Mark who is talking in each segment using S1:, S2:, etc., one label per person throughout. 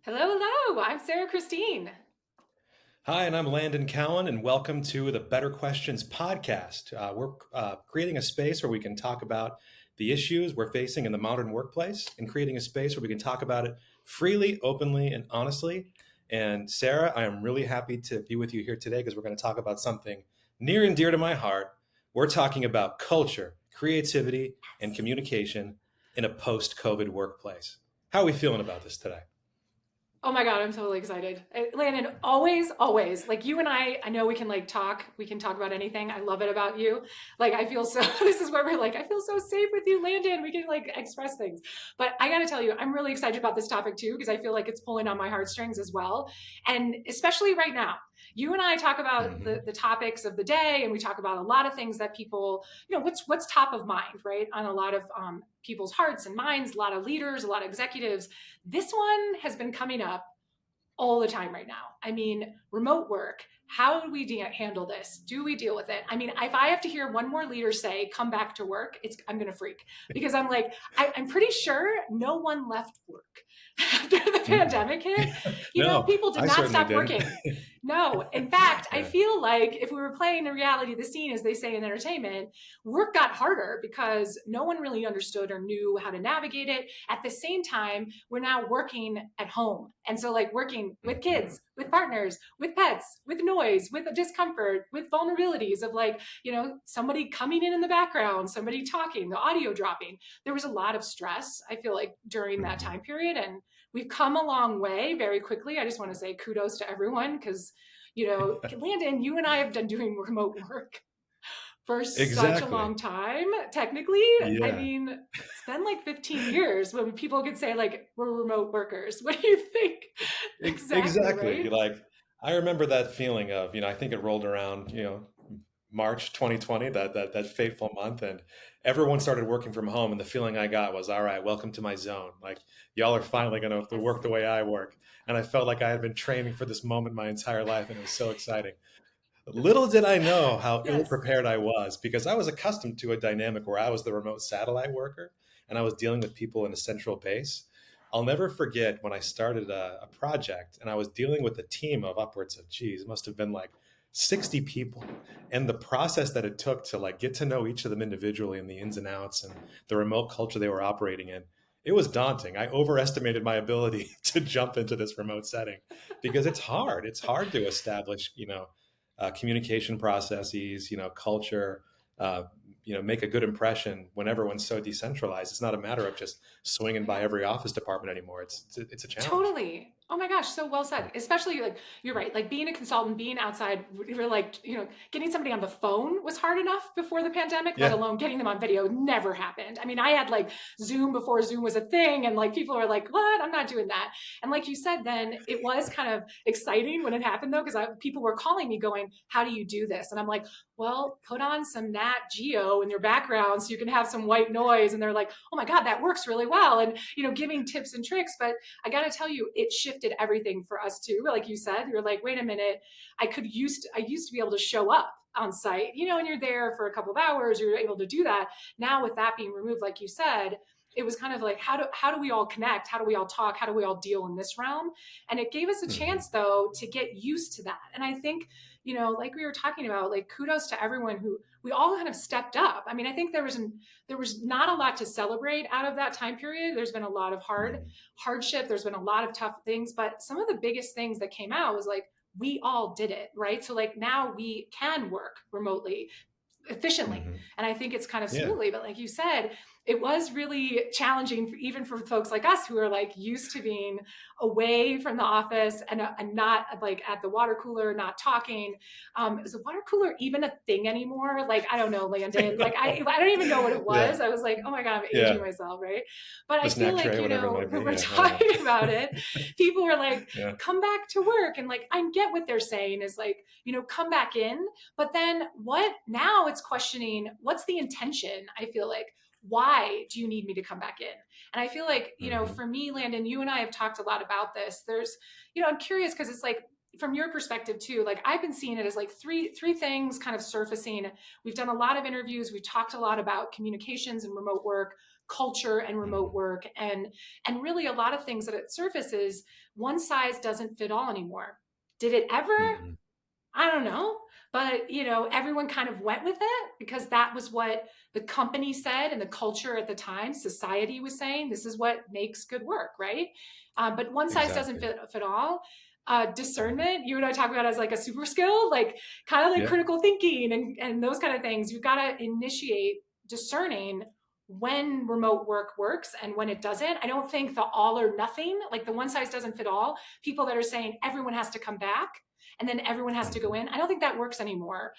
S1: Hello, hello. I'm Sara Christine.
S2: Hi, and I'm Landon Cowan, and welcome to the Better Questions podcast. We're creating a space where we can talk about the issues we're facing in the modern workplace and creating a space where we can talk about it freely, openly, and honestly. And Sarah, I am really happy to be with you here today because we're going to talk about something near and dear to my heart. We're talking about culture, creativity, and communication in a post COVID workplace. How are we feeling about this today?
S1: Oh my God, I'm totally excited. Landon, always, like you and I know we can we can talk about anything. I love it about you. Like, I feel so, this is where we're like, I feel so safe with you, Landon. We can like express things. But I got to tell you, I'm really excited about this topic too, because I feel like it's pulling on my heartstrings as well. And especially right now, you and I talk about
S2: Hmm.
S1: the topics of the day, and we talk about a lot of things that people, what's top of mind, right? On a lot of people's hearts and minds, a lot of leaders, a lot of executives. This one has been coming up all the time right now. I mean, remote work. How do we handle this? Do we deal with it? I mean, if I have to hear one more leader say, come back to work, I'm going to freak because I'm like, I'm pretty sure no one left work after the
S2: Mm.
S1: pandemic hit.
S2: No,
S1: People did
S2: I
S1: not
S2: certainly
S1: stop
S2: didn't.
S1: working. No, in fact, I
S2: Yeah.
S1: feel like if we were playing the reality of the scene, as they say in entertainment, work got harder because no one really understood or knew how to navigate it. At the same time, we're now working at home. And so, like, working with
S2: Mhm.
S1: kids, with partners, with pets, with noise, with discomfort, with vulnerabilities of like, somebody coming in the background, somebody talking, the audio dropping. There was a lot of stress, I feel like, during that
S2: Mhm.
S1: time period. And we've come a long way very quickly. I just want to say kudos to everyone because, Landon, you and I have been doing remote work for such a
S2: Exactly.
S1: long time. Technically, I
S2: Yeah.
S1: mean, it's been like 15 years when people could say, like, we're remote workers. What do you think? Exactly,
S2: Exactly.
S1: right?
S2: Like, I remember that feeling of, I think it rolled around, March 2020, that fateful month, and everyone started working from home, and the feeling I got was, all right, welcome to my zone. Like, y'all are finally going to
S1: Yes.
S2: work the way I work. And I felt like I had been training for this moment my entire life, and it was so exciting. Little did I know how ill
S1: Yes.
S2: prepared I was because I was accustomed to a dynamic where I was the remote satellite worker and I was dealing with people in a central base. I'll never forget when I started a project and I was dealing with a team of upwards of, geez, it must have been like 60 people. And the process that it took to like get to know each of them individually and the ins and outs and the remote culture they were operating in, it was daunting. I overestimated my ability to jump into this remote setting because it's hard. It's hard to establish, communication processes, culture, uh, make a good impression when everyone's so decentralized. It's not a matter of just swinging
S1: My
S2: by
S1: God.
S2: every office department anymore. It's a challenge.
S1: Totally. Oh my gosh, so well said. Especially like you're right. Like being a consultant, being outside, you're like, getting somebody on the phone was hard enough before the pandemic, let
S2: Yeah.
S1: alone getting them on video never happened. I mean, I had like Zoom before Zoom was a thing, and like people were like, "What? I'm not doing that." And like you said, then it was kind of exciting when it happened though, because people were calling me going, "How do you do this?" And I'm like, "Well, put on some Nat Geo in your background so you can have some white noise." And they're like, "Oh my God, that works really well." And giving tips and tricks, but I got to tell you, it shifted everything for us too. Like you said, you're like, wait a minute, I used to be able to show up on site, and you're there for a couple of hours, you're able to do that. Now with that being removed, like you said, it was kind of like how do we all connect? How do we all talk? How do we all deal in this realm? And it gave us a
S2: Hmm.
S1: chance though to get used to that. And I think, like we were talking about, like kudos to everyone who we all kind of stepped up. I mean, I think there was not a lot to celebrate out of that time period. There's been a lot of
S2: Hmm.
S1: hardship. There's been a lot of tough things, but some of the biggest things that came out was like, we all did it, right? So like now we can work remotely efficiently.
S2: Hmm.
S1: And I think it's kind of
S2: Yeah.
S1: smoothly. But like you said, it was really challenging, even for folks like us who are like used to being away from the office and not like at the water cooler, not talking. Is the water cooler even a thing anymore? Like, I don't know,
S2: I
S1: Landon. Like,
S2: know.
S1: I don't even know what it
S2: Yeah.
S1: was. I was like, oh my God, I'm aging
S2: Yeah.
S1: myself, right? But
S2: The
S1: I feel
S2: snack
S1: like,
S2: tray, whatever it might
S1: when
S2: be.
S1: we're
S2: Yeah. I don't know.
S1: talking about it, people are like,
S2: Yeah.
S1: come back to work. And like, I get what they're saying is like, come back in. But then what now it's questioning what's the intention? I feel like, why do you need me to come back in? And I feel like,
S2: Hmm.
S1: for me, Landon, you and I have talked a lot about this. I'm curious because it's like, from your perspective too, like I've been seeing it as like three things kind of surfacing. We've done a lot of interviews. We've talked a lot about communications and remote work. culture and
S2: Mhm.
S1: remote work, and really a lot of things that it surfaces, one size doesn't fit all anymore. Did it ever?
S2: Mhm.
S1: I don't know. But, everyone kind of went with it because that was what the company said and the culture at the time, society was saying, this is what makes good work, right? But one size doesn't
S2: Exactly.
S1: fit all.
S2: Mhm.
S1: Discernment, you and I talk about as like a super skill, like kind of like
S2: Yep.
S1: critical thinking and those kind of things. You've got to initiate discerning when remote work works and when it doesn't. I don't think the all or nothing, like the one size doesn't fit all, people that are saying everyone has to come back and then everyone has to go
S2: Mhm.
S1: in. I don't think that works anymore,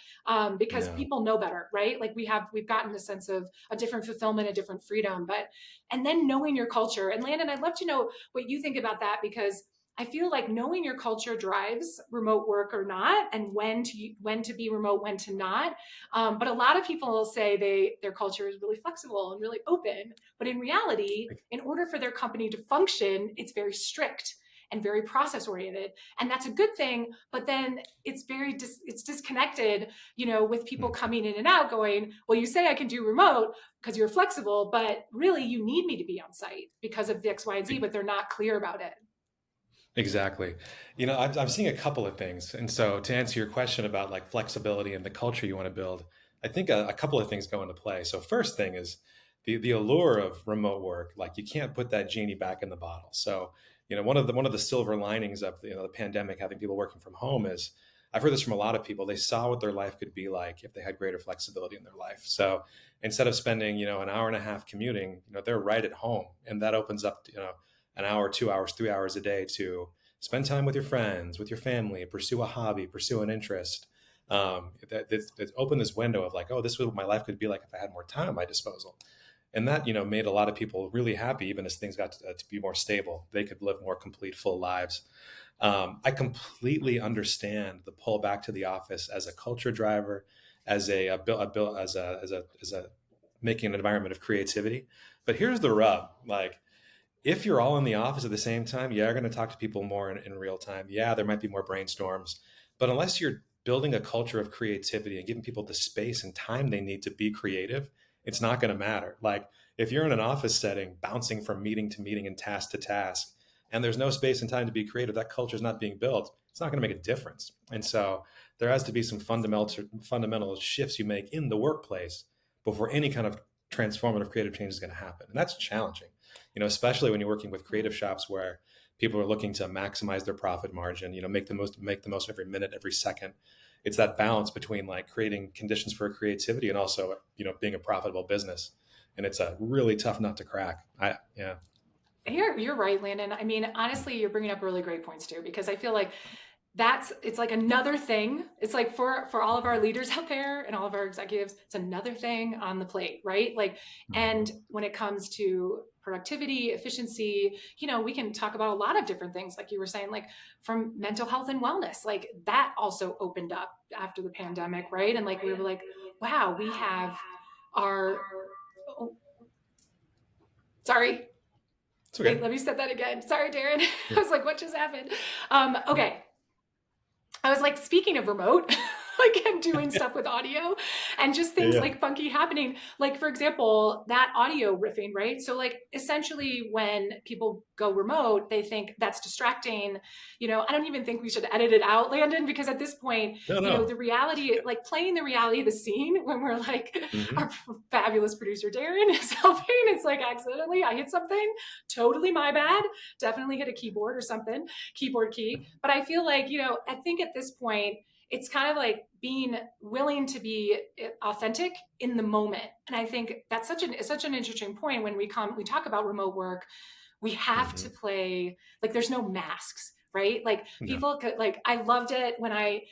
S1: because
S2: No.
S1: people know better, right? Like we've gotten a sense of a different fulfillment, a different freedom, and then knowing your culture. And Landon, I'd love to know what you think about that, because I feel like knowing your culture drives remote work or not, and when to be remote, when to not. But a lot of people will say their culture is really flexible and really open, but in reality, in order for their company to function, it's very strict and very process oriented, and that's a good thing. But then it's disconnected, with people
S2: Mhm.
S1: coming in and out going, well, you say I can do remote because you're flexible, but really you need me to be on site because of the X, Y, and Z, but they're not clear about it.
S2: Exactly. I'm seeing a couple of things. And so to answer your question about like flexibility and the culture you want to build, I think a couple of things go into play. So first thing is the allure of remote work. Like you can't put that genie back in the bottle. So, one of the silver linings of the pandemic, having people working from home is I've heard this from a lot of people. They saw what their life could be like if they had greater flexibility in their life. So instead of spending, an hour and a half commuting, they're right at home. And that opens up, an hour, 2 hours, 3 hours a day to spend time with your friends, with your family, pursue a hobby, pursue an interest. That opened this window of like, oh, this is what my life could be like if I had more time at my disposal. And that, made a lot of people really happy, even as things got to be more stable. They could live more complete, full lives. I completely understand the pull back to the office as a culture driver, as a making an environment of creativity. But here's the rub: like if you're all in the office at the same time, yeah, you're going to talk to people more in real time. Yeah, there might be more brainstorms, but unless you're building a culture of creativity and giving people the space and time they need to be creative, it's not going to matter. Like if you're in an office setting, bouncing from meeting to meeting and task to task, and there's no space and time to be creative, that culture is not being built. It's not going to make a difference. And so there has to be some fundamental shifts you make in the workplace before any kind of transformative creative change is going to happen. And that's challenging, especially when you're working with creative shops where people are looking to maximize their profit margin, make the most of every minute, every second. It's that balance between like creating conditions for creativity and also, being a profitable business. And it's a really tough nut to crack. Yeah.
S1: You're right, Landon. I mean, honestly, you're bringing up really great points too, because I feel like it's like another thing. It's like for all of our leaders out there and all of our executives, it's another thing on the plate, right? Like, and
S2: Mhm.
S1: when it comes to productivity, efficiency, we can talk about a lot of different things, like you were saying, like from mental health and wellness, like that also opened up after the pandemic, right? And like we were like, wow, we have our oh, sorry.
S2: It's
S1: Wait,
S2: okay.
S1: let me set that again. Sorry, Darren. I
S2: Yeah.
S1: was like, what just happened? Okay. I was like, speaking of remote, like I'm doing stuff with audio and just things
S2: Yeah.
S1: like funky happening. Like, for example, that audio riffing, right? So, like, essentially, when people go remote, they think that's distracting. I don't even think we should edit it out, Landon, because at this point,
S2: No, no.
S1: the reality, like playing the reality of the scene when we're like,
S2: Hmm.
S1: our fabulous producer, Darren, is helping. It's like accidentally I hit something, totally my bad. Definitely hit a keyboard or something, keyboard key. But I feel like, I think at this point, it's kind of like being willing to be authentic in the moment. And I think that's such an interesting point when we talk about remote work. We have to
S2: Hmm.
S1: play like there's no masks, right? Like
S2: No.
S1: people could, like, I loved it when I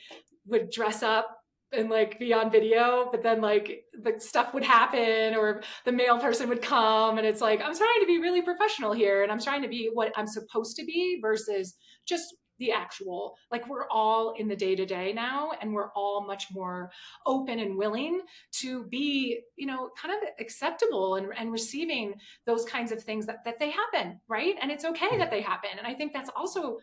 S1: would dress up and like be on video, but then like the stuff would happen or the mail person would come and it's like, I'm trying to be really professional here and I'm trying to be what I'm supposed to be versus just the actual, like we're all in the day to day now, and we're all much more open and willing to be, kind of acceptable and receiving those kinds of things that they happen, right? And it's okay that they happen. And I think that's also,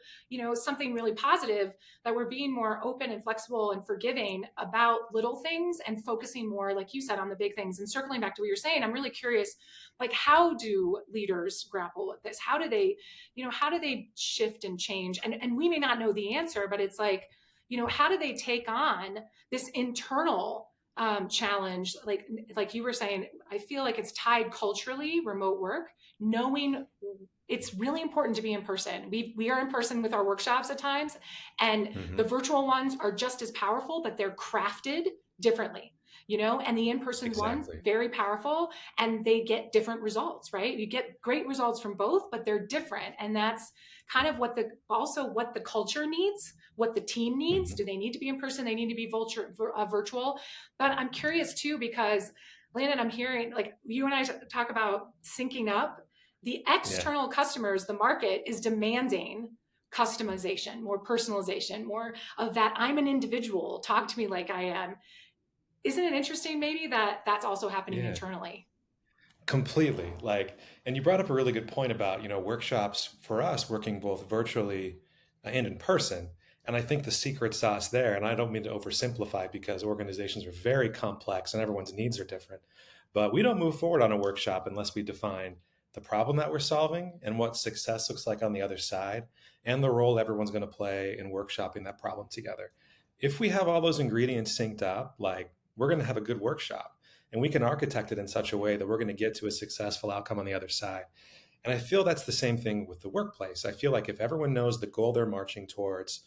S1: something really positive, that we're being more open and flexible and forgiving about little things and focusing more, like you said, on the big things. And circling back to what you're saying, I'm really curious, like, how do leaders grapple with this? How do they shift and change? And we may not know the answer, but it's like, how do they take on this internal challenge? Like you were saying, I feel like it's tied culturally, remote work, knowing it's really important to be in person. We are in person with our workshops at times, and
S2: Hmm.
S1: the virtual ones are just as powerful, but they're crafted differently. And the in-person ones,
S2: Exactly.
S1: very powerful, and they get different results, right? You get great results from both, but they're different. And that's kind of what the culture needs, what the team needs.
S2: Hmm.
S1: Do they need to be in person? They need to be virtual. But I'm curious too, because Landon, I'm hearing, like, you and I talk about syncing up. The
S2: Yeah.
S1: external customers, the market is demanding customization, more personalization, more of that. I'm an individual. Talk to me like I am. Isn't it interesting, maybe, that that's also happening
S2: Yeah.
S1: internally?
S2: Completely. Like, and you brought up a really good point about, workshops for us working both virtually and in person. And I think the secret sauce there, and I don't mean to oversimplify because organizations are very complex and everyone's needs are different, but we don't move forward on a workshop unless we define the problem that we're solving and what success looks like on the other side and the role everyone's going to play in workshopping that problem together. If we have all those ingredients synced up, like, we're going to have a good workshop and we can architect it in such a way that we're going to get to a successful outcome on the other side. And I feel that's the same thing with the workplace. I feel like if everyone knows the goal they're marching towards,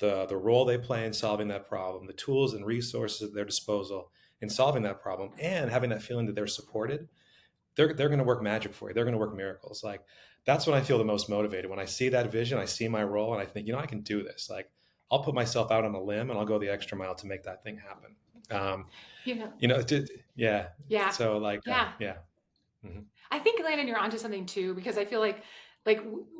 S2: the role they play in solving that problem, the tools and resources at their disposal in solving that problem, and having that feeling that they're supported, they're going to work magic for you. They're going to work miracles. Like, that's when I feel the most motivated. When I see that vision, I see my role, and I think, I can do this. Like, I'll put myself out on a limb and I'll go the extra mile to make that thing happen. Um,
S1: Yeah.
S2: yeah.
S1: Yeah.
S2: So like,
S1: Yeah.
S2: yeah. Hmm.
S1: I think, Landon, you're onto something too, because I feel like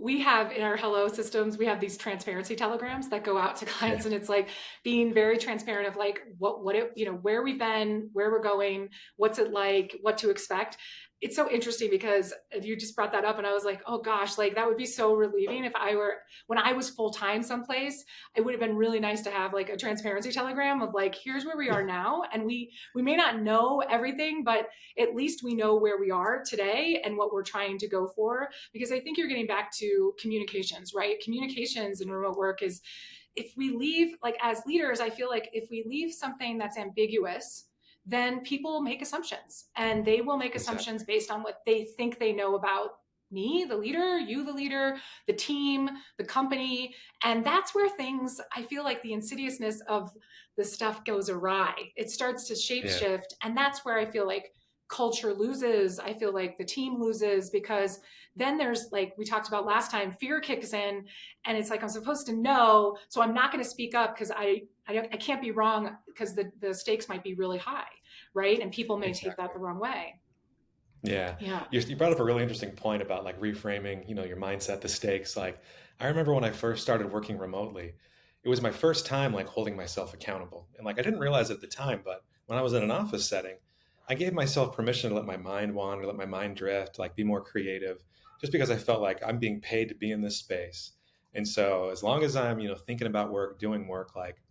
S1: we have in our Hello systems, we have these transparency telegrams that go out to
S2: Yeah.
S1: clients, and it's like being very transparent of like where we've been, where we're going, what's it like, what to expect. It's so interesting because you just brought that up, and I was like, oh gosh, like that would be so relieving if I were when I was full time someplace. It would have been really nice to have like a transparency telegram of like, here's where we
S2: Yeah.
S1: are now, and we may not know everything, but at least we know where we are today and what we're trying to go for. Because I think you're getting back to communications, right? Communications in remote work is, if we leave, like as leaders, I feel like if we leave something that's ambiguous, then people make assumptions, and they will make assumptions
S2: Exactly.
S1: based on what they think they know about me, the leader, you, the leader, the team, the company. And that's where things, I feel like the insidiousness of the stuff goes awry. It starts to
S2: Yeah.
S1: shapeshift. And that's where I feel like culture loses. I feel like the team loses, because then there's, like we talked about last time, fear kicks in, and it's like, I'm supposed to know, so I'm not going to speak up because I can't be wrong, because the stakes might be really high, right? And people may take that
S2: Exactly.
S1: the wrong way.
S2: Yeah.
S1: Yeah.
S2: You brought up a really interesting point about like reframing, your mindset, the stakes. Like, I remember when I first started working remotely, it was my first time like holding myself accountable. And like, I didn't realize it at the time, but when I was in an office setting, I gave myself permission to let my mind wander, let my mind drift, like be more creative, just because I felt like I'm being paid to be in this space. And so as long as I'm, thinking about work, doing work, like,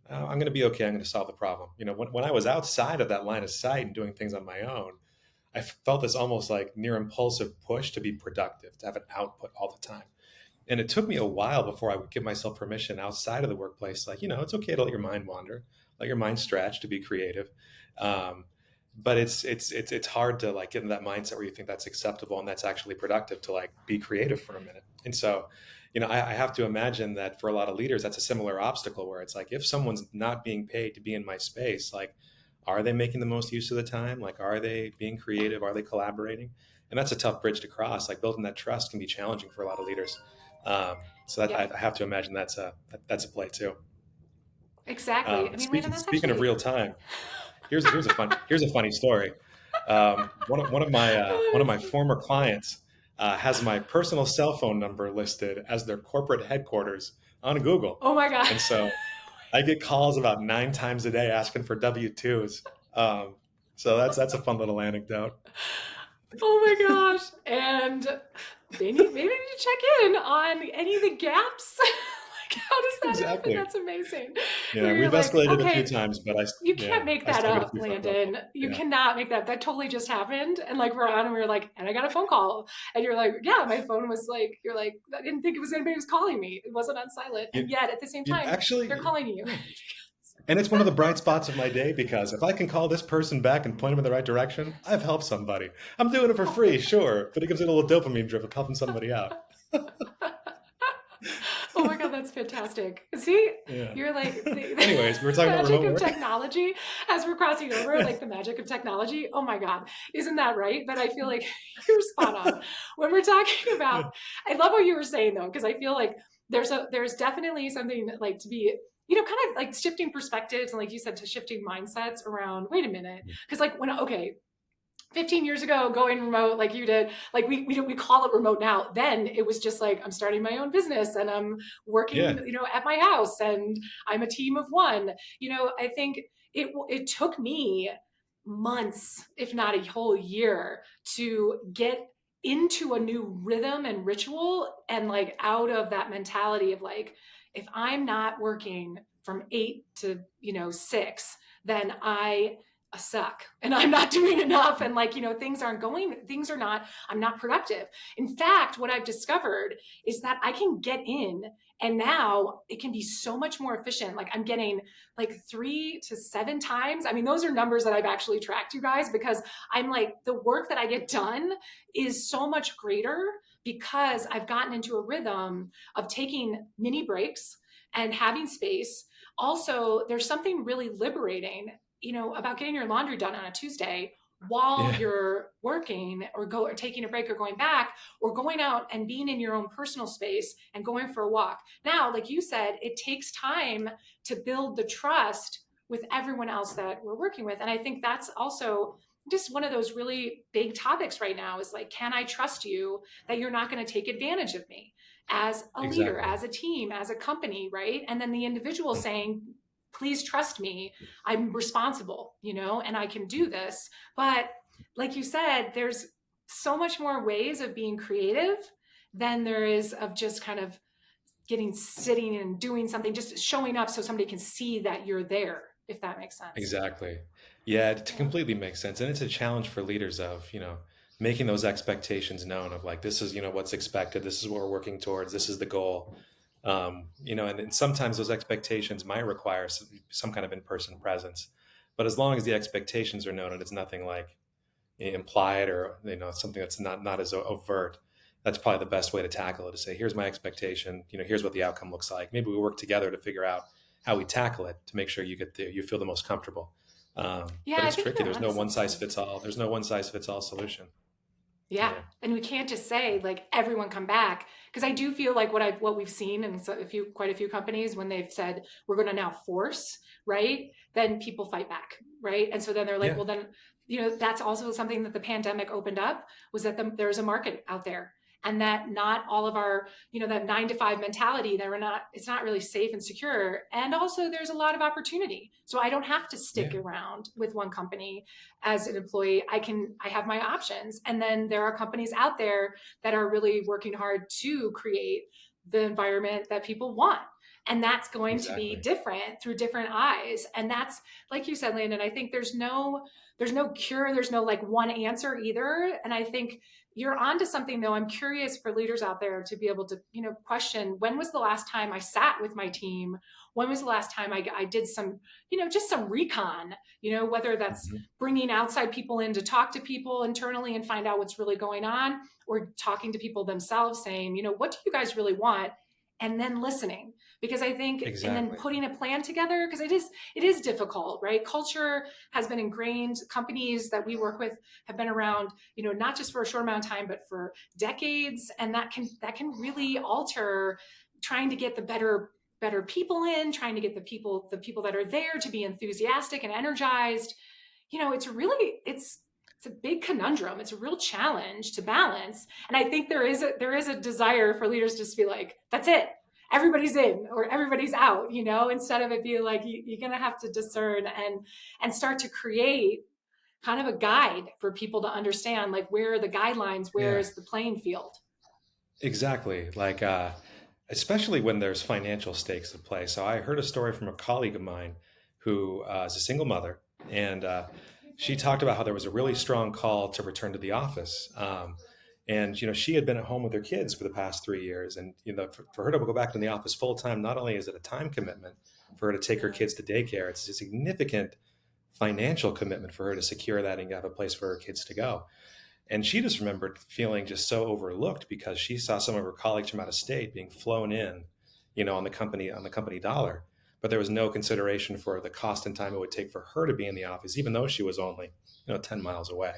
S2: I'm going to be okay. I'm going to solve the problem. When I was outside of that line of sight and doing things on my own, I felt this almost like near impulsive push to be productive, to have an output all the time. And it took me a while before I would give myself permission outside of the workplace. Like, it's okay to let your mind wander, let your mind stretch, to be creative. Um, but it's hard to like get in that mindset where you think that's acceptable and that's actually productive to like be creative for a minute. And so, I have to imagine that for a lot of leaders, that's a similar obstacle where it's like, if someone's not being paid to be in my space, like, are they making the most use of the time? Like, are they being creative? Are they collaborating? And that's a tough bridge to cross. Like, building that trust can be challenging for a lot of leaders. So that
S1: Yeah,
S2: I have to imagine that's a play too.
S1: exactly. I mean, Landon, that's
S2: Speaking of
S1: actually
S2: real time, here's a funny story. One of my
S1: oh, that
S2: former clients, has my personal cell phone number listed as their corporate headquarters on Google.
S1: Oh my God.
S2: And so I get calls about 9 times a day asking for W-2s. So that's a fun little anecdote.
S1: Oh my gosh. And maybe we need to check in on any of the gaps. Like, how does that happen?
S2: Exactly.
S1: That's amazing.
S2: Yeah,
S1: Where you're
S2: we've
S1: like,
S2: escalated a few
S1: okay,
S2: times, but
S1: you can't make
S2: I
S1: that
S2: still get a
S1: up,
S2: few phone calls.
S1: Landon. You
S2: Yeah.
S1: cannot make that. That totally just happened. And like we're on and we're like, and I got a phone call. And you're like, yeah, my phone was like, you're like, I didn't think it was anybody who was calling me. It wasn't on silent. And
S2: You,
S1: yet at the same
S2: you
S1: time, they're
S2: actually,
S1: calling you.
S2: yeah. And it's one of the bright spots of my day because if I can call this person back and point them in the right direction, I've helped somebody. I'm doing it for free, sure, but it gives it a little dopamine drip of helping somebody out.
S1: Oh my God, that's fantastic. See,
S2: Yeah.
S1: you're like
S2: Anyways, we were
S1: the
S2: talking about
S1: magic
S2: remote
S1: of
S2: work.
S1: technology as we're crossing over,
S2: Yeah.
S1: like the magic of technology. Oh my God, isn't that right? But I feel like you're spot on. When we're talking about, I love what you were saying though, because I feel like there's definitely something that, like, to be, kind of like shifting perspectives and, like you said, to shifting mindsets around, wait a minute. Because like okay, 15 years ago going remote like you did, like we call it remote now. Then it was just like, I'm starting my own business and I'm working,
S2: Yeah.
S1: at my house, and I'm a team of one. I think it took me months, if not a whole year, to get into a new rhythm and ritual, and like out of that mentality of like, if I'm not working from 8 to 6, then I suck and I'm not doing enough, and like, things are not, I'm not productive. In fact, what I've discovered is that I can get in, and now it can be so much more efficient. Like, I'm getting like 3 to 7 times. I mean, those are numbers that I've actually tracked, you guys, because I'm like, the work that I get done is so much greater because I've gotten into a rhythm of taking mini breaks and having space. Also, there's something really liberating, about getting your laundry done on a Tuesday while
S2: Yeah.
S1: you're working, or taking a break, or going back, or going out and being in your own personal space and going for a walk. Now, like you said, it takes time to build the trust with everyone else that we're working with. And I think that's also just one of those really big topics right now, is like, can I trust you that you're not going to take advantage of me as a leader,
S2: Exactly.
S1: as a team, as a company, right? And then the individual saying, please trust me, I'm responsible, and I can do this. But like you said, there's so much more ways of being creative than there is of just kind of sitting and doing something, just showing up so somebody can see that you're there, if that makes sense.
S2: Exactly. Yeah, it
S1: Yeah.
S2: completely makes sense. And it's a challenge for leaders of, making those expectations known of like, this is, what's expected. This is what we're working towards. This is the goal. And sometimes those expectations might require some kind of in-person presence. But as long as the expectations are known and it's nothing like implied or, something that's not as overt, that's probably the best way to tackle it, to say, here's my expectation, here's what the outcome looks like. Maybe we work together to figure out how we tackle it to make sure you feel the most comfortable.
S1: Yeah,
S2: But
S1: I
S2: it's
S1: think
S2: tricky.
S1: you're
S2: There's
S1: onto
S2: no one size
S1: something.
S2: fits all. There's no one size fits all solution.
S1: Yeah,
S2: Yeah.
S1: and we can't just say like everyone come back, because I do feel like what we've seen in quite a few companies, when they've said we're going to now force, right? Then people fight back, right? And so then they're like,
S2: Yeah.
S1: well, then that's also something that the pandemic opened up, was that there's a market out there, and that not all of our, that 9 to 5 mentality, that it's not really safe and secure, and also there's a lot of opportunity. So I don't have to stick
S2: Yeah.
S1: around with one company as an employee. I have my options. And then there are companies out there that are really working hard to create the environment that people want. And that's going to be
S2: Exactly.
S1: different through different eyes. And that's, like you said, Landon, I think there's no cure, there's no like one answer either. And I think you're onto something though. I'm curious for leaders out there to be able to, question, when was the last time I sat with my team? When was the last time I did some, just some recon, whether that's
S2: Mhm.
S1: bringing outside people in to talk to people internally and find out what's really going on, or talking to people themselves saying, what do you guys really want? And then listening, because I think, and then
S2: Exactly.
S1: putting a plan together, because it is difficult, right? Culture has been ingrained. Companies that we work with have been around, not just for a short amount of time, but for decades. And that can really alter trying to get the better people in, trying to get the people that are there to be enthusiastic and energized. It's it's a big conundrum. It's a real challenge to balance. And I think there is a desire for leaders to just be like, that's it. Everybody's in or everybody's out, instead of it being like you're going to have to discern and start to create kind of a guide for people to understand, like, where are the guidelines, where
S2: Yeah,
S1: is the playing field.
S2: exactly. Like, especially when there's financial stakes at play. So I heard a story from a colleague of mine who is a single mother, and she talked about how there was a really strong call to return to the office. And she had been at home with her kids for the past 3 years, and for her to go back to the office full time, not only is it a time commitment for her to take her
S1: Yeah.
S2: kids to daycare, it's a significant financial commitment for her to secure that and have a place for her kids to go. And she just remembered feeling just so overlooked because she saw some of her colleagues from out of state being flown in, on the company dollar. But there was no consideration for the cost and time it would take for her to be in the office, even though she was only, 10 miles away.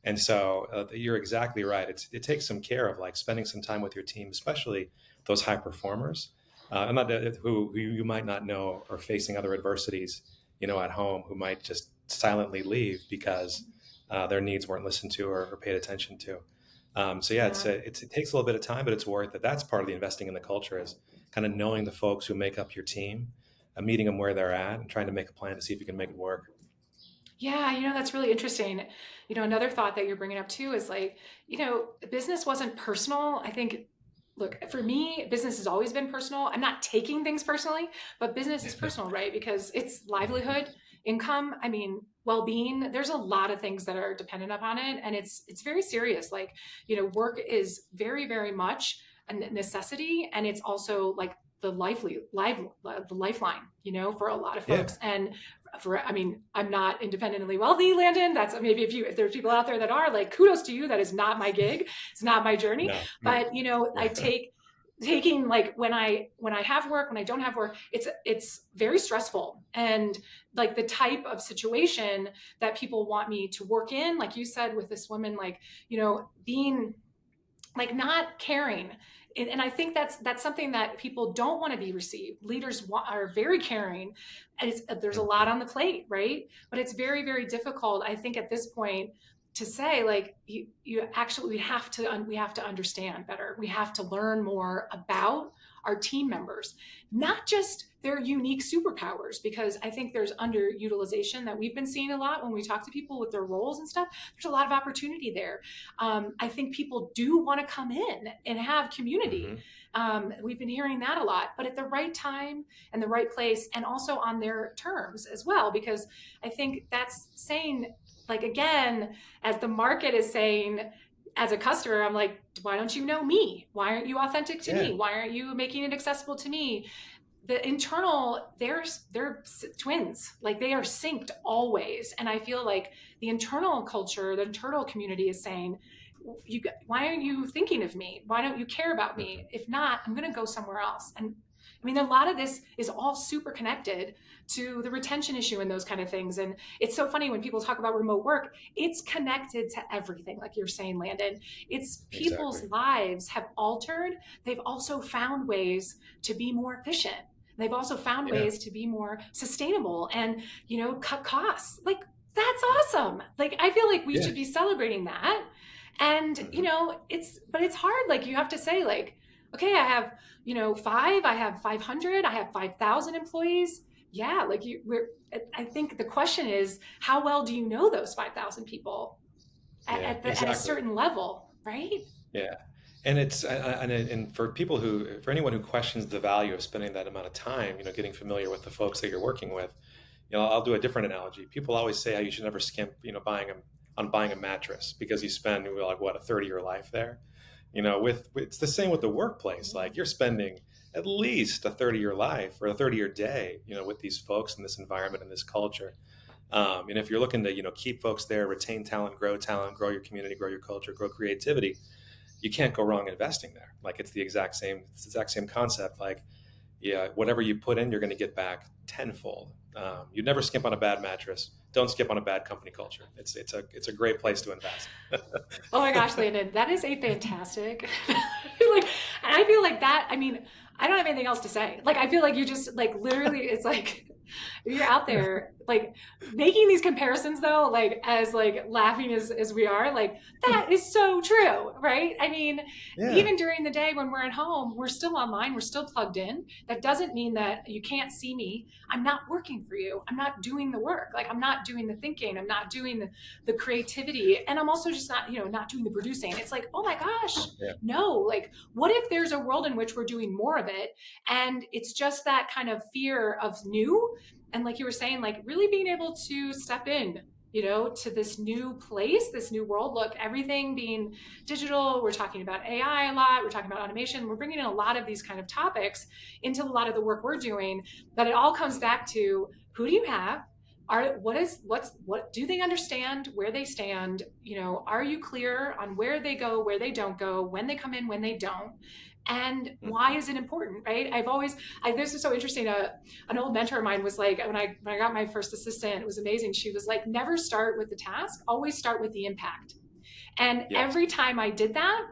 S2: And so you're exactly right. It takes some care of like spending some time with your team, especially those high performers, and not who you might not know are facing other adversities, at home, who might just silently leave because their needs weren't listened to or paid attention to. So yeah,
S1: Yeah.
S2: it takes a little bit of time, but it's worth it. That's part of the investing in the culture is kind of knowing the folks who make up your team, meeting them where they're at, and trying to make a plan to see if you can make it work.
S1: Yeah, that's really interesting. Another thought that you're bringing up too is like, business wasn't personal. I think, look, for me, business has always been personal. I'm not taking things personally, but business is personal, right? Because it's livelihood, income, I mean, well-being. There's a lot of things that are dependent upon it, and it's very serious. Like, work is very, very much a necessity, and it's also like the lifeline, for a lot of
S2: Yeah,
S1: folks. And I mean, I'm not independently wealthy, Landon. That's maybe if there's people out there that are, like, kudos to you. That is not my gig. It's not my journey.
S2: no,
S1: But I taking, like, when I have work, when I don't have work, it's very stressful. And like the type of situation that people want me to work in, like you said with this woman, like, being like not caring. And I think that's something that people don't want to be received. Leaders are very caring, and there's a lot
S2: Mhm.
S1: on the plate, right? But it's very, very difficult, I think, at this point, to say, like, you actually, we have to understand better. We have to learn more about our team members, not just their unique superpowers, because I think there's underutilization that we've been seeing a lot when we talk to people with their roles and stuff. There's a lot of opportunity there. I think people do want to come in and have community.
S2: Mhm.
S1: We've been hearing that a lot, but at the right time and the right place, and also on their terms as well, because I think that's saying, like, again, as the market is saying, as a customer, I'm like, why don't you know me? Why aren't you authentic to
S2: Yeah,
S1: me? Why aren't you making it accessible to me? The internal, they're twins, like they are synced always. And I feel like the internal culture, the internal community is saying, why aren't you thinking of me? Why don't you care about
S2: mhm.
S1: me? If not, I'm going to go somewhere else. And I mean, a lot of this is all super connected to the retention issue and those kind of things. And it's so funny when people talk about remote work, it's connected to everything, like you're saying, Landon. It's
S2: Exactly.
S1: people's lives have altered. They've also found ways to be more efficient. They've also found
S2: Yeah.
S1: ways to be more sustainable and, cut costs. Like, that's awesome. Like, I feel like we
S2: Yeah.
S1: should be celebrating that. And,
S2: Mhm.
S1: but it's hard. Like, you have to say, like, okay, I have 500, I have 5,000 employees. Yeah. Like, I think the question is, how well do you know those 5,000 people
S2: Yeah,
S1: at a
S2: exactly.
S1: certain level? Right.
S2: Yeah. And and for for anyone who questions the value of spending that amount of time, getting familiar with the folks that you're working with, I'll do a different analogy. People always say how you should never skimp, buying a mattress because you spend like what, a 30-year life there. It's the same with the workplace. Like you're spending at least a 30-year life or a 30-year day, with these folks in this environment and this culture. And if you're looking to, keep folks there, retain talent, grow your community, grow your culture, grow creativity, you can't go wrong investing there. Like it's the exact same concept. Like, yeah, whatever you put in, you're going to get back tenfold. You never skip on a bad mattress. Don't skip on a bad company culture. It's a great place to invest.
S1: Oh my gosh, Landon, that is a fantastic. Like, and I feel like that. I mean, I don't have anything else to say. Like, I feel like you just, like, literally, it's like If you're out there like making these comparisons though, like as like laughing as we are, like that is so true, right? I mean,
S2: Yeah.
S1: even during the day when we're at home, we're still online, we're still plugged in. That doesn't mean that you can't see me. I'm not working for you. I'm not doing the work. Like I'm not doing the thinking. I'm not doing the creativity. And I'm also just not, not doing the producing. It's like, oh my gosh,
S2: Yeah.
S1: no, like what if there's a world in which we're doing more of it? And it's just that kind of fear of new, and like you were saying, like really being able to step in, to this new place, this new world. Look, everything being digital, we're talking about AI a lot, we're talking about automation, we're bringing in a lot of these kind of topics into a lot of the work we're doing, that it all comes back to who do you have, are what do they understand where they stand, are you clear on where they go, where they don't go, when they come in, when they don't, and why
S2: Mhm.
S1: is it important, right? This is so interesting. An old mentor of mine was like, when I got my first assistant, it was amazing. She was like, never start with the task, always start with the impact. And
S2: Yes.
S1: every time I did that,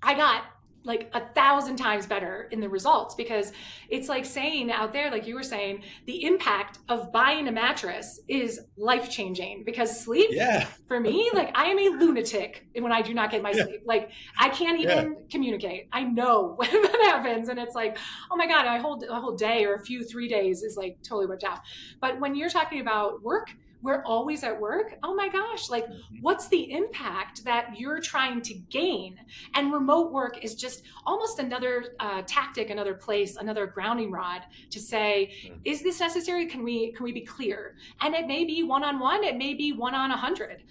S1: I got like 1,000 times better in the results, because it's like saying out there, like you were saying, the impact of buying a mattress is life changing, because sleep
S2: Yeah.
S1: for me, like I am a lunatic when I do not get my
S2: Yeah.
S1: sleep. Like I can't
S2: Yeah.
S1: even communicate. I know when that happens, and it's like, oh my god, a whole day or 3 days is like totally whipped out. But when you're talking about work, we're always at work. Oh my gosh, like
S2: Mhm.
S1: what's the impact that you're trying to gain? And remote work is just almost another tactic, another place, another grounding rod to say,
S2: Mhm.
S1: is this necessary? Can we be clear? And it may be one on one, it may be one on 100.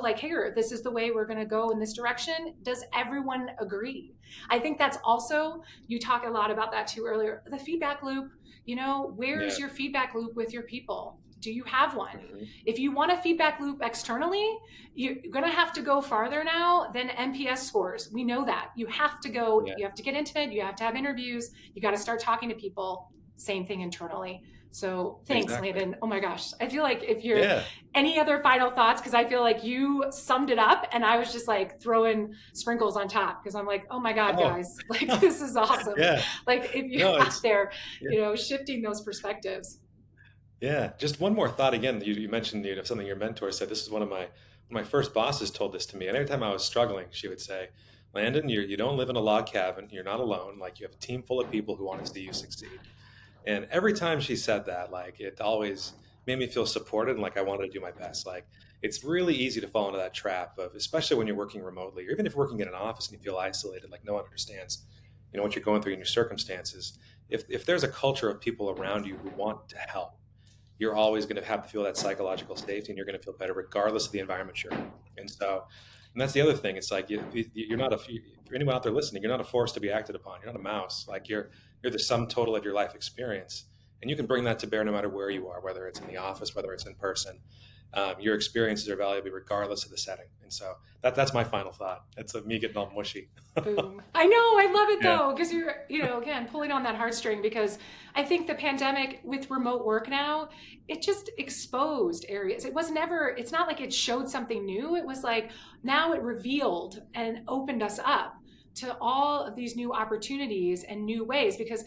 S1: Like here, this is the way we're going to go in this direction. Does everyone agree? I think that's also, you talk a lot about that too earlier, the feedback loop. Where's
S2: Yeah.
S1: your feedback loop with your people? Do you have one?
S2: Mhm.
S1: If you want a feedback loop externally, you're going to have to go farther now than NPS scores. We know that.
S2: Yeah.
S1: You have to get intimate, you have to have interviews, you got to start talking to people. Same thing internally. So thanks,
S2: Exactly.
S1: Landon. Oh my gosh. I feel like if you're
S2: Yeah.
S1: any other final thoughts, because I feel like you summed it up and I was just like throwing sprinkles on top, because I'm like, oh my God,
S2: Oh.
S1: guys, like this is awesome.
S2: Yeah.
S1: Like if you're
S2: No,
S1: out
S2: it's
S1: there,
S2: yeah.
S1: shifting those perspectives.
S2: Yeah. Just one more thought again. You mentioned something your mentor said. This is one of my first bosses told this to me, and every time I was struggling, she would say, "Landon, you don't live in a log cabin. You're not alone. Like you have a team full of people who want to see you succeed." And every time she said that, like it always made me feel supported and like I wanted to do my best. Like it's really easy to fall into that trap of, especially when you're working remotely, or even if you're working in an office and you feel isolated, like no one understands, what you're going through in your circumstances. If there's a culture of people around you who want to help, you're always going to have to feel that psychological safety, and you're going to feel better regardless of the environment you're in. And that's the other thing. It's like you're not for anyone out there listening, you're not a force to be acted upon. You're not a mouse. Like you're the sum total of your life experience, and you can bring that to bear no matter where you are, whether it's in the office, whether it's in person. Your experiences are valuable regardless of the setting. And so that's my final thought. That's me getting all mushy.
S1: Boom. I know, I love it
S2: Yeah.
S1: though, because you're, again, pulling on that heartstring, because I think the pandemic with remote work now, it just exposed areas. It's not like it showed something new. It was like now it revealed and opened us up to all of these new opportunities and new ways, because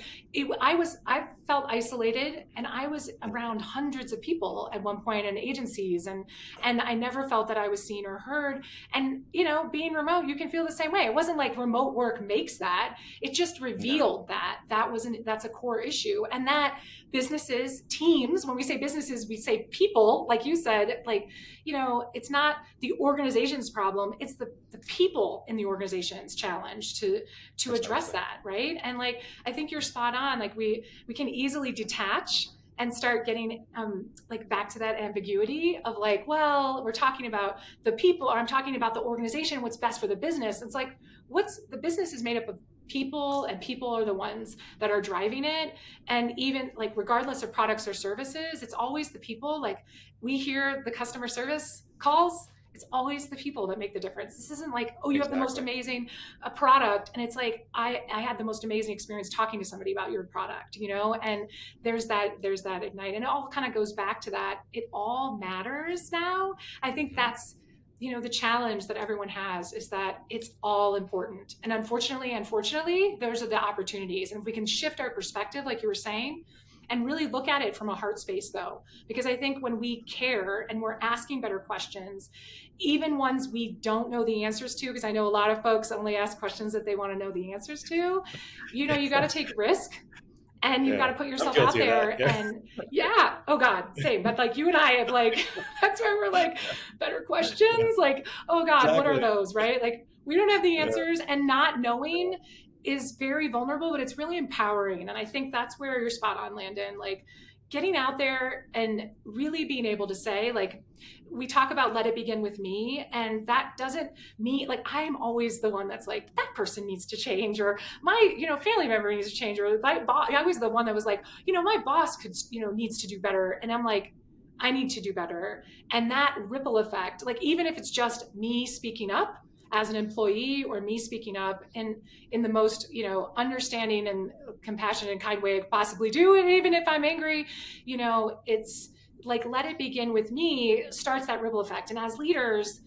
S1: I felt isolated, and I was around hundreds of people at one point in agencies, and I never felt that I was seen or heard. And being remote, you can feel the same way. It wasn't like remote work makes that, it just
S2: No.
S1: revealed that's a core issue. And that businesses, teams, when we say businesses, we say people, like you said, like, it's not the organization's problem, it's the people in the organization's challenge to address
S2: Precisely.
S1: that, right? And like I think you're spot on. Like we can easily detach and start getting like back to that ambiguity of like, well, we're talking about the people, or I'm talking about the organization, what's best for the business. It's like, what's the business is made up of people, and people are the ones that are driving it. And even like regardless of products or services, it's always the people. Like we hear the customer service calls, it's always the people that make the difference. This isn't like, oh, you have the most
S2: Exactly.
S1: amazing product, and it's like I had the most amazing experience talking to somebody about your product, and there's that ignite, and it all kind of goes back to that. It all matters now. I think
S2: Mhm.
S1: that's the challenge that everyone has, is that it's all important, and unfortunately those are the opportunities. And if we can shift our perspective, like you were saying, and really look at it from a heart space though, because I think when we care and we're asking better questions, even ones we don't know the answers to, because I know a lot of folks only ask questions that they want to know the answers to, you got to take risk, and you've got
S2: Yeah,
S1: to put
S2: I'm
S1: yourself out
S2: guilty of that.
S1: there.
S2: Yeah,
S1: And yeah, oh God, same. But like you and I have like, that's where we're like, better
S2: yeah,
S1: questions. Like, oh God, what are
S2: exactly.
S1: those, right? Like we don't have the
S2: Yeah,
S1: answers, and not knowing is very vulnerable, but it's really empowering. And I think that's where you're spot on, Landon. Like getting out there and really being able to say, like, we talk about let it begin with me, and that doesn't mean like I'm always the one that's like that person needs to change, or my family member needs to change, or my boss. I was the one that was like, my boss could needs to do better, and I'm like, I need to do better. And that ripple effect, like even if it's just me speaking up as an employee, or me speaking up in the most understanding and compassionate and kind way I could possibly do, and even if I'm angry, it's like let it begin with me starts that ripple effect. And as leaders,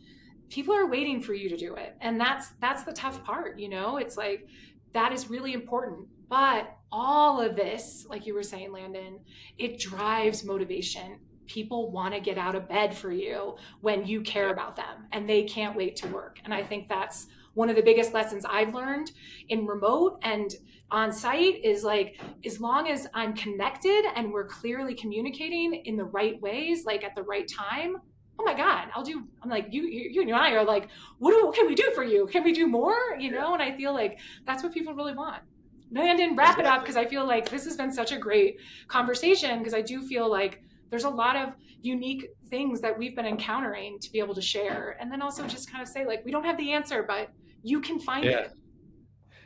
S1: people are waiting for you to do it, and that's the tough part. It's like that is really important. But all of this, like you were saying, Landon, it drives motivation. People want to get out of bed for you when you care
S2: yeah,
S1: about them, and they can't wait to work. And I think that's one of the biggest lessons I've learned in remote and on site is like, as long as I'm connected and we're clearly communicating in the right ways, like at the right time, oh my God, I'm like, you and I are like, what can we do for you? Can we do more?
S2: yeah,
S1: And I feel like that's what people really want. Landon, wrap it up,
S2: exactly.
S1: because I feel like this has been such a great conversation, because I do feel like there's a lot of unique things that we've been encountering to be able to share. And then also just kind of say, like, we don't have the answer, but you can find
S2: Yeah.
S1: it.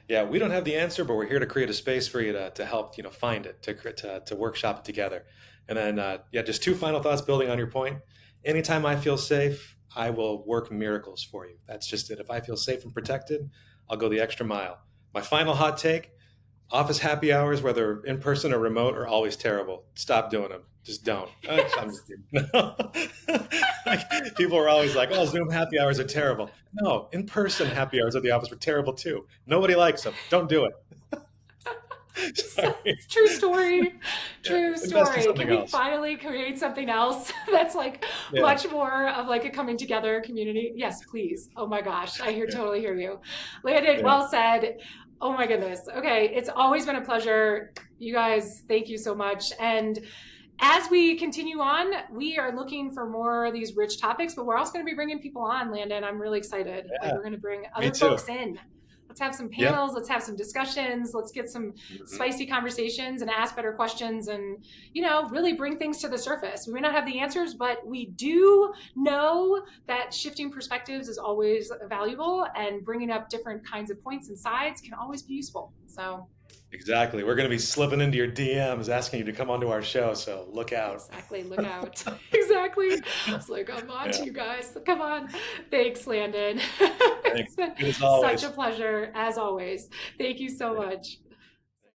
S2: Yeah, we don't have the answer, but we're here to create a space for you to help find it, to workshop it together. And then yeah, just two final thoughts building on your point. Anytime I feel safe, I will work miracles for you. That's just it. If I feel safe and protected, I'll go the extra mile. My final hot take: office happy hours, whether in person or remote, are always terrible. Stop doing them. Just don't. I'm
S1: Yes.
S2: just kidding. No. Like, people are always like, "Oh, Zoom happy hours are terrible." No, in person happy hours at the office were terrible too. Nobody likes them. Don't do it. Sorry.
S1: It's true story.
S2: Yeah,
S1: True
S2: invest in
S1: story. Can
S2: something
S1: we
S2: else.
S1: finally create something else that's like
S2: Yeah,
S1: much more of like a coming together community? Yes, please. Oh my gosh.
S2: yeah,
S1: Totally hear you. Landon,
S2: yeah.
S1: well said. Oh my goodness. Okay. It's always been a pleasure. You guys, thank you so much. And as we continue on, we are looking for more of these rich topics, but we're also going to be bringing people on, Landon. I'm really excited. Like,
S2: Yeah,
S1: we're going to bring
S2: me
S1: other
S2: too.
S1: folks in. Let's have some
S2: Yep.
S1: panels. Let's have some discussions. Let's get some
S2: Mhm.
S1: spicy conversations and ask better questions, and, really bring things to the surface. We may not have the answers, but we do know that shifting perspectives is always valuable, and bringing up different kinds of points and sides can always be useful. So,
S2: Exactly. We're going to be slipping into your DMs asking you to come onto our show, so look out.
S1: exactly. Look out. Exactly. It's like, I'm on
S2: Yeah.
S1: to you guys. Come on. Thanks, Landon.
S2: Thanks.
S1: It's been
S2: Good as
S1: such a
S2: always.
S1: pleasure, as always. Thank you so
S2: Yeah.
S1: much.